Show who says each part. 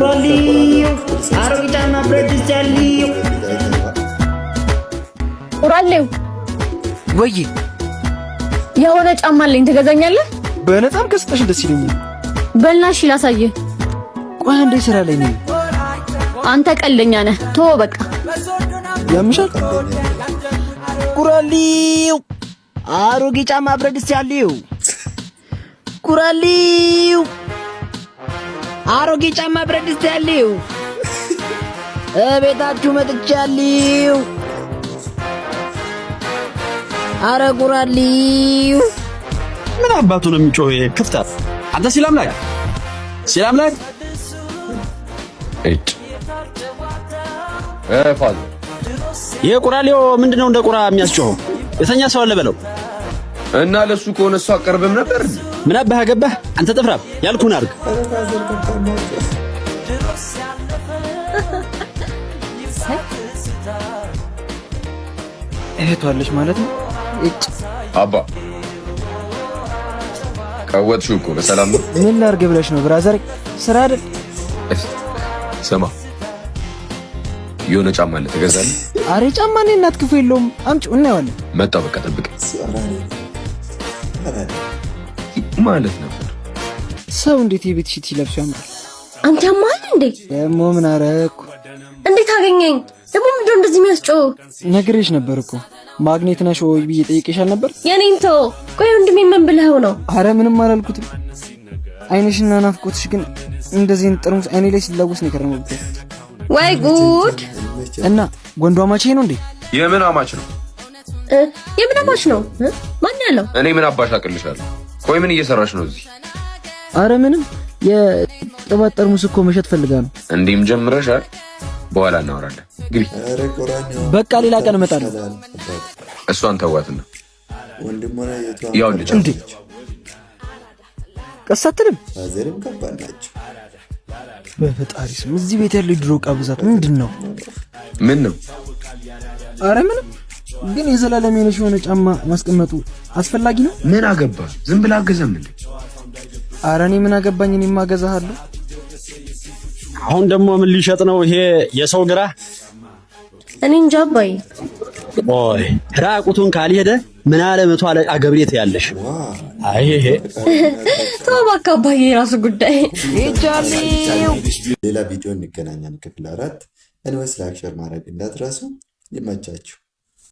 Speaker 1: ቁራሌው አሮጊታና ብረድስት ያለው
Speaker 2: ቁራሌው
Speaker 3: ወይ
Speaker 2: የሆነ ጫማ አለኝ ትገዛኛለህ?
Speaker 3: በነፃም ከስጠሽ ደስ ይለኛል።
Speaker 2: በልናሽ ላሳየ።
Speaker 3: ቆይ አንዴ ስራ ላይ ነኝ።
Speaker 2: አንተ ቀልደኛ ነህ። ተወው በቃ።
Speaker 3: ያምሻል። ቁራሌው አሮጌ ጫማ ብረድስት ያለው ቁራሌው አሮጌ ጫማ ብረድስት ያለው እቤታችሁ መጥቻለሁ። አረ ቁራሌው
Speaker 4: ምን አባቱ ነው የሚጮህ? ክፍታት አንተ ሲላም ላይ
Speaker 5: ፋዝ
Speaker 4: ይሄ ቁራሌው ምንድነው እንደ ቁራ የሚያስጮኸው? የተኛ ሰው አለ በለው
Speaker 5: እና ለሱ ከሆነ እሱ አቀርብም ነበር።
Speaker 4: ምን አባህ ገባህ አንተ ጥፍራም ያልኩህን አድርግ።
Speaker 3: እህቷ አለች ማለት ነው። እጭ
Speaker 5: አባ ቀወጥሽው እኮ በሰላም ነው።
Speaker 3: ምን ላድርግ ብለሽ ነው ብራዘር? ስራ አይደል?
Speaker 5: ስማ የሆነ ጫማ አለ ትገዛለህ?
Speaker 3: አሬ ጫማ እኔ እናት ክፉ የለውም። አምጪው እናየዋለን።
Speaker 5: መጣ በቃ ጠብቅ ማለት ነበር።
Speaker 3: ሰው እንዴት የቤት ሽት ሲለብሱ ያምራል።
Speaker 2: አንተ ያማል እንዴ?
Speaker 3: ደሞ ምን አረኩ?
Speaker 2: እንዴት አገኘኝ? ደሞ ምንድነው እንደዚህ የሚያስጮህ?
Speaker 3: ነግሬሽ ነበር እኮ ማግኔት ነሽ ወይ ብዬ ጠይቄሻል ነበር።
Speaker 2: የኔን ተው። ቆይ ወንድሜ ምን ብለኸው ነው?
Speaker 3: አረ ምንም አላልኩትም። አይንሽና ናፍቆትሽ ግን እንደዚህ ጠርሙስ አይኔ ላይ ሲላወስ ነው የከረመው።
Speaker 2: ወይ ጉድ!
Speaker 3: እና ጎንዷ ማቼ ነው እንዴ?
Speaker 5: የምን አማች ነው?
Speaker 2: የምን አማች ነው? ማን ያለው?
Speaker 5: እኔ ምን አባሽ አቅልሻለሁ? ቆይ ምን እየሰራሽ ነው እዚህ?
Speaker 3: አረ ምንም የጥባት ጠርሙስ እኮ መሸጥ ፈልጋ ነው።
Speaker 5: እንዲህም ጀምረሻል? በኋላ እናወራለን። ግቢ።
Speaker 3: በቃ ሌላ ቀን እመጣለሁ።
Speaker 5: እሷን ተዋትና ያው ልጅ
Speaker 3: እንዴ ቀሳትንም
Speaker 6: አዘርም ከባድ ናቸው።
Speaker 3: በፈጣሪ ስም እዚህ ቤት ያለው ድሮ ዕቃ ብዛት ምንድን ነው?
Speaker 5: ምን ነው?
Speaker 3: አረ ምንም። ግን የዘላለም የነሽ የሆነ ጫማ ማስቀመጡ አስፈላጊ ነው?
Speaker 5: ምን አገባ? ዝም ብላ አገዛም እንዴ?
Speaker 3: አረ እኔ ምን አገባኝ? እኔ ማገዛሃለሁ።
Speaker 4: አሁን ደግሞ ምን ሊሸጥ ነው ይሄ የሰው ግራ?
Speaker 2: እኔ እንጃ አባዬ።
Speaker 4: ኦይ ራቁቱን ካልሄደ ምን አለ መቶ አለቃ ገብሬት ያለሽ። አይ ይሄ
Speaker 2: ተው እባክህ አባዬ፣ የራሱ ጉዳይ።
Speaker 6: ሌላ ቪዲዮ እንገናኛለን። ክፍል 4 እንወስ ላይክ ሼር ማድረግ እንዳትረሱ። ይመቻችሁ።